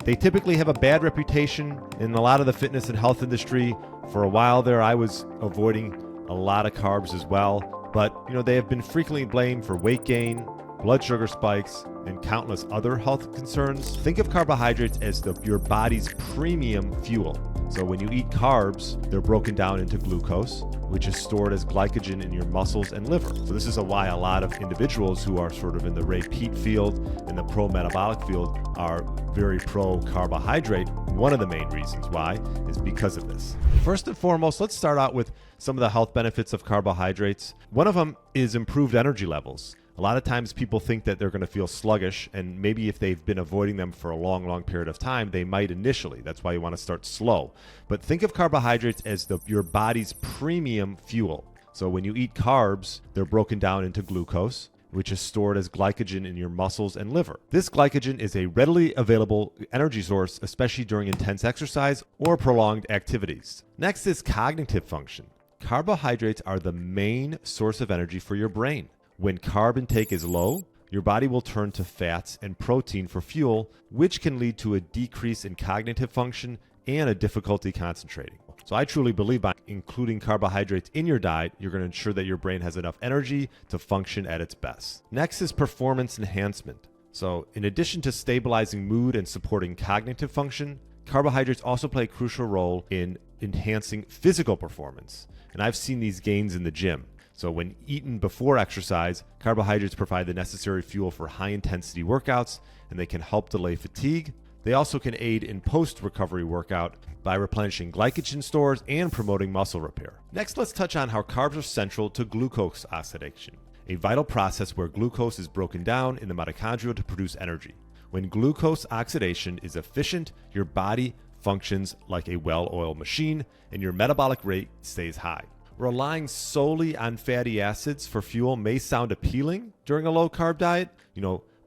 They typically have a bad reputation in a lot of the fitness and health industry. For a while there, I was avoiding a lot of carbs as well. But, they have been frequently blamed for weight gain, blood sugar spikes, and countless other health concerns. Think of carbohydrates as your body's premium fuel. So when you eat carbs, they're broken down into glucose, which is stored as glycogen in your muscles and liver. So this is why a lot of individuals who are sort of in the repeat field and the pro-metabolic field are very pro-carbohydrate. One of the main reasons why is because of this. First and foremost, let's start out with some of the health benefits of carbohydrates. One of them is improved energy levels. A lot of times people think that they're going to feel sluggish, and maybe if they've been avoiding them for a long period of time, they might initially. That's why you want to start slow. But think of carbohydrates as your body's premium fuel. So when you eat carbs, they're broken down into glucose, which is stored as glycogen in your muscles and liver. This glycogen is a readily available energy source, especially during intense exercise or prolonged activities. Next is cognitive function. Carbohydrates are the main source of energy for your brain. When carb intake is low, your body will turn to fats and protein for fuel, which can lead to a decrease in cognitive function and a difficulty concentrating. So I truly believe by including carbohydrates in your diet, you're going to ensure that your brain has enough energy to function at its best. Next is performance enhancement. So in addition to stabilizing mood and supporting cognitive function, carbohydrates also play a crucial role in enhancing physical performance. And I've seen these gains in the gym. So when eaten before exercise, carbohydrates provide the necessary fuel for high-intensity workouts, and they can help delay fatigue. They also can aid in post-recovery workout by replenishing glycogen stores and promoting muscle repair. Next, let's touch on how carbs are central to glucose oxidation, a vital process where glucose is broken down in the mitochondria to produce energy. When glucose oxidation is efficient, your body functions like a well-oiled machine, and your metabolic rate stays high. Relying solely on fatty acids for fuel may sound appealing during a low-carb diet,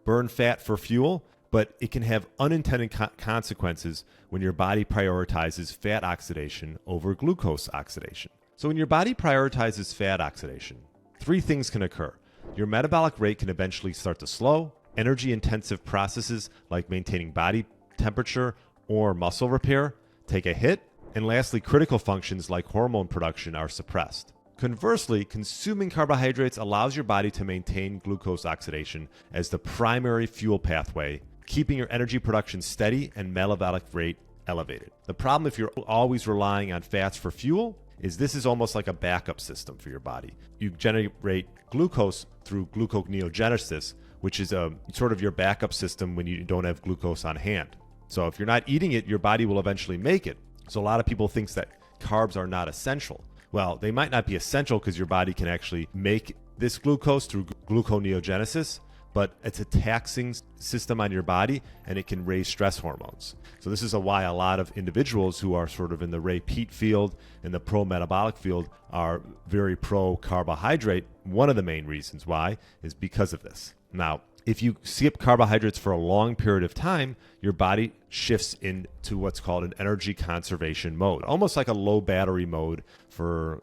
burn fat for fuel, but it can have unintended consequences when your body prioritizes fat oxidation over glucose oxidation. So when your body prioritizes fat oxidation, three things can occur. Your metabolic rate can eventually start to slow, energy-intensive processes like maintaining body temperature or muscle repair take a hit, and lastly, critical functions like hormone production are suppressed. Conversely, consuming carbohydrates allows your body to maintain glucose oxidation as the primary fuel pathway, keeping your energy production steady and metabolic rate elevated. The problem if you're always relying on fats for fuel is this is almost like a backup system for your body. You generate glucose through gluconeogenesis, which is a sort of your backup system when you don't have glucose on hand. So if you're not eating it, your body will eventually make it. So a lot of people think that carbs are not essential. Well, they might not be essential because your body can actually make this glucose through gluconeogenesis, but it's a taxing system on your body and it can raise stress hormones. So this is why a lot of individuals who are sort of in the repeat field and the pro-metabolic field are very pro-carbohydrate. One of the main reasons why is because of this. Now, if you skip carbohydrates for a long period of time, your body shifts into what's called an energy conservation mode, almost like a low battery mode for,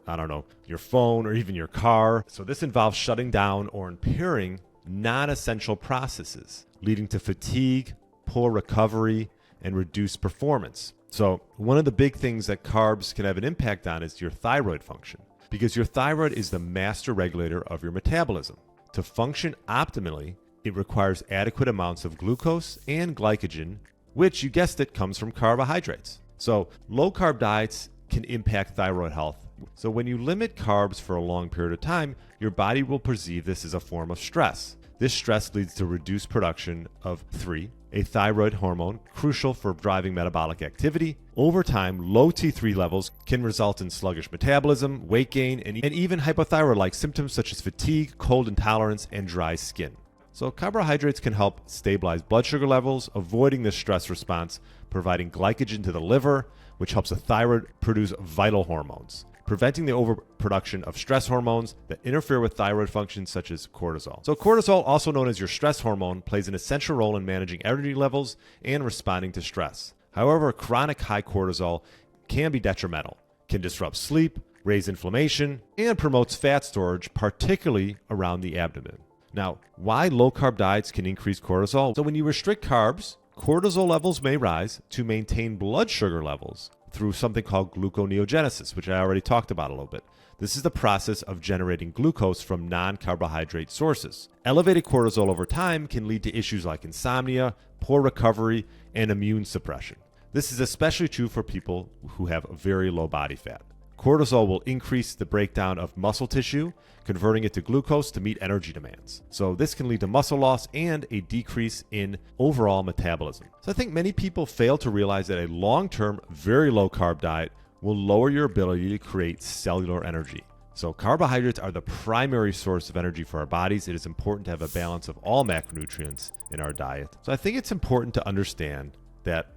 your phone or even your car. So this involves shutting down or impairing non-essential processes, leading to fatigue, poor recovery, and reduced performance. So one of the big things that carbs can have an impact on is your thyroid function, because your thyroid is the master regulator of your metabolism. To function optimally, it requires adequate amounts of glucose and glycogen, which, you guessed it, comes from carbohydrates. So low-carb diets can impact thyroid health. So when you limit carbs for a long period of time, your body will perceive this as a form of stress. This stress leads to reduced production of T3, a thyroid hormone crucial for driving metabolic activity. Over time, low T3 levels can result in sluggish metabolism, weight gain, and even hypothyroid-like symptoms such as fatigue, cold intolerance, and dry skin. So carbohydrates can help stabilize blood sugar levels, avoiding the stress response, providing glycogen to the liver, which helps the thyroid produce vital hormones, preventing the overproduction of stress hormones that interfere with thyroid functions such as cortisol. So cortisol, also known as your stress hormone, plays an essential role in managing energy levels and responding to stress. However, chronic high cortisol can be detrimental, can disrupt sleep, raise inflammation, and promotes fat storage, particularly around the abdomen. Now, why low-carb diets can increase cortisol? So when you restrict carbs, cortisol levels may rise to maintain blood sugar levels through something called gluconeogenesis, which I already talked about a little bit. This is the process of generating glucose from non-carbohydrate sources. Elevated cortisol over time can lead to issues like insomnia, poor recovery, and immune suppression. This is especially true for people who have very low body fat. Cortisol will increase the breakdown of muscle tissue, converting it to glucose to meet energy demands. So this can lead to muscle loss and a decrease in overall metabolism. So I think many people fail to realize that a long-term, very low-carb diet will lower your ability to create cellular energy. So carbohydrates are the primary source of energy for our bodies. It is important to have a balance of all macronutrients in our diet. So I think it's important to understand that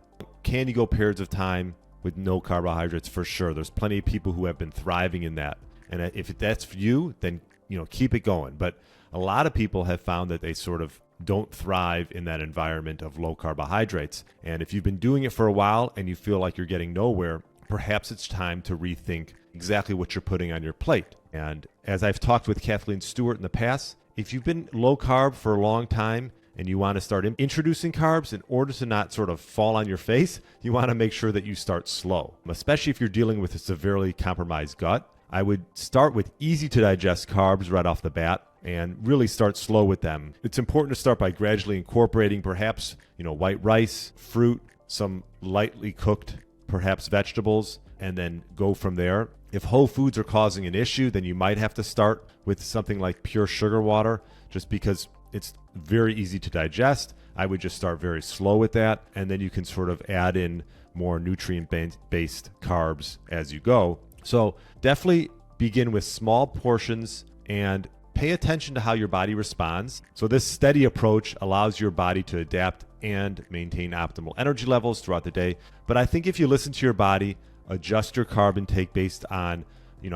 can you go periods of time with no carbohydrates? For sure. There's plenty of people who have been thriving in that. And if that's for you, then keep it going. But a lot of people have found that they sort of don't thrive in that environment of low carbohydrates. And if you've been doing it for a while and you feel like you're getting nowhere, perhaps it's time to rethink exactly what you're putting on your plate. And as I've talked with Kathleen Stewart in the past, if you've been low carb for a long time and you want to start introducing carbs, in order to not sort of fall on your face, you want to make sure that you start slow, especially if you're dealing with a severely compromised gut. I would start with easy to digest carbs right off the bat and really start slow with them. It's important to start by gradually incorporating perhaps, white rice, fruit, some lightly cooked, perhaps vegetables, and then go from there. If whole foods are causing an issue, then you might have to start with something like pure sugar water, just because it's very easy to digest. I would just start very slow with that, and then you can sort of add in more nutrient-based carbs as you go. So definitely begin with small portions and pay attention to how your body responds. So this steady approach allows your body to adapt and maintain optimal energy levels throughout the day. But I think if you listen to your body, adjust your carb intake based on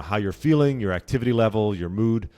how you're feeling, your activity level, your mood,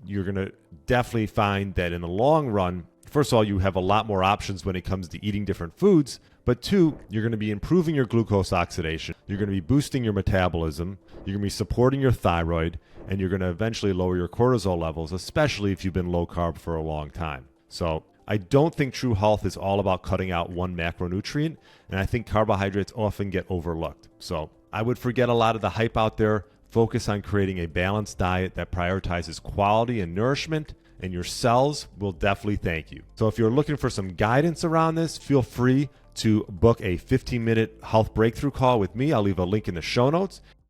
you're going to definitely find that in the long run, first of all, you have a lot more options when it comes to eating different foods. But two, you're going to be improving your glucose oxidation. You're going to be boosting your metabolism. You're going to be supporting your thyroid, and you're going to eventually lower your cortisol levels, especially if you've been low carb for a long time. So I don't think true health is all about cutting out one macronutrient, and I think carbohydrates often get overlooked. So I would forget a lot of the hype out there. Focus on creating a balanced diet that prioritizes quality and nourishment, and your cells will definitely thank you. So if you're looking for some guidance around this, feel free to book a 15-minute health breakthrough call with me. I'll leave a link in the show notes.